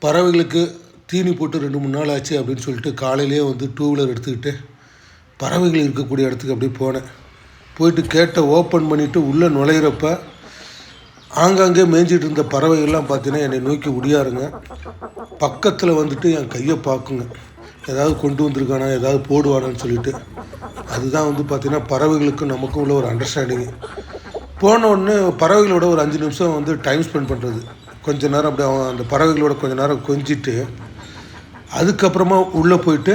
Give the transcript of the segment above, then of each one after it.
பறவைகளுக்கு தீனி போட்டு 2-3 நாள் ஆச்சு அப்படின்னு சொல்லிட்டு காலையிலேயே வந்து 2 வீலர் எடுத்துக்கிட்டு பறவைகள் இருக்கக்கூடிய இடத்துக்கு அப்படியே போனேன். போயிட்டு கேட்டை ஓப்பன் பண்ணிவிட்டு உள்ளே நுழையிறப்ப ஆங்காங்கே மேய்ஞ்சிட்டு இருந்த பறவைகள்லாம் பார்த்தீங்கன்னா என்னை நோக்கி ஒடியாருங்க. பக்கத்தில் வந்துட்டு என் கையை பார்க்குங்க, ஏதாவது கொண்டு வந்திருக்கானா, ஏதாவது போடுவானான்னு சொல்லிட்டு. அதுதான் வந்து பார்த்திங்கன்னா பறவைகளுக்கும் நமக்கும் உள்ள ஒரு அண்டர்ஸ்டாண்டிங்கு. போன உடனே பறவைகளோட ஒரு 5 நிமிஷம் வந்து டைம் ஸ்பெண்ட் பண்ணுறது. கொஞ்ச நேரம் அப்படியே அந்த பறவைகளோட கொஞ்சம் நேரம் கொஞ்சிட்டு அதுக்கப்புறமா உள்ளே போயிட்டு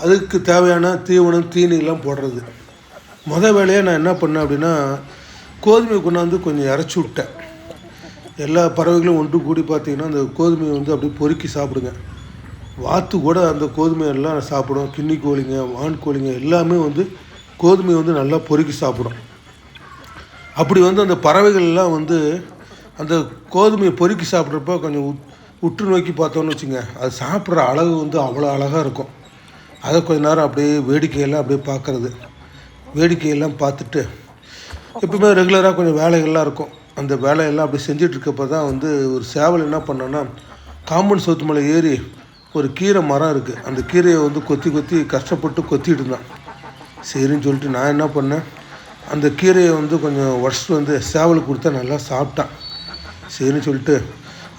அதுக்கு தேவையான தீவனம் தீனிலாம் போடுறது. வேலையாக நான் என்ன பண்ணேன் அப்படின்னா, கோதுமையை கொண்டாந்து கொஞ்சம் இறச்சி விட்டேன். எல்லா பறவைகளும் ஒன்று கூடி பார்த்திங்கன்னா அந்த கோதுமையை வந்து அப்படியே பொறுக்கி சாப்பிடுங்க. வாத்து கூட அந்த கோதுமையெல்லாம் சாப்பிடும். கின்னி கோழிங்க, வான் கோழிங்க எல்லாமே வந்து கோதுமையை வந்து நல்லா பொறுக்கி சாப்பிடும். அப்படி வந்து அந்த பறவைகள்லாம் வந்து அந்த கோதுமையை பொறுக்கி சாப்பிட்றப்ப கொஞ்சம் உற்று நோக்கி பார்த்தோன்னு வச்சுங்க, அது சாப்பிட்ற அழகு வந்து அவ்வளோ அழகாக இருக்கும். அதை கொஞ்ச நேரம் அப்படியே வேடிக்கையெல்லாம் அப்படியே பார்க்குறது. வேடிக்கையெல்லாம் பார்த்துட்டு எப்பவுமே ரெகுலராக கொஞ்சம் வேலைகள்லாம் இருக்கும். அந்த வேலையெல்லாம் அப்படி செஞ்சிட்ருக்கப்போ தான் வந்து ஒரு சேவல் என்ன பண்ணோன்னா, காம்பவுண்ட் சவுத்து மேலே ஏறி ஒரு கீரை மரம் இருக்குது, அந்த கீரையை வந்து கொத்தி கொத்தி கஷ்டப்பட்டு கொத்திட்டு இருந்தான். சரின்னு சொல்லிட்டு நான் என்ன பண்ணேன், அந்த கீரையை வந்து கொஞ்சம் உடச்சிட்டு வந்து சேவலுக்கு கொடுத்தா நல்லா சாப்பிட்டான். சரின்னு சொல்லிட்டு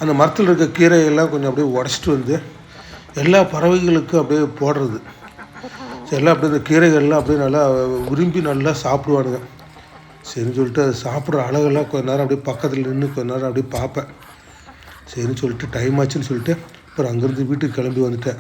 அந்த மரத்தில் இருக்க கீரையெல்லாம் கொஞ்சம் அப்படியே உடச்சிட்டு வந்து எல்லா பறவைகளுக்கும் அப்படியே போடுறது. எல்லாம் அப்படியே இந்த கீரைகள்லாம் அப்படியே நல்லா விரும்பி நல்லா சாப்பிடுவானுங்க. சரின்னு சொல்லிட்டு அது சாப்பிட்ற அழகெல்லாம் கொஞ்ச நேரம் அப்படியே பக்கத்தில் நின்று கொஞ்ச நேரம் அப்படியே பார்ப்பேன். சரின்னு சொல்லிட்டு டைம் ஆச்சுன்னு சொல்லிட்டு அப்புறம் அங்கேருந்து வீட்டுக்கு கிளம்பி வந்துட்டேன்.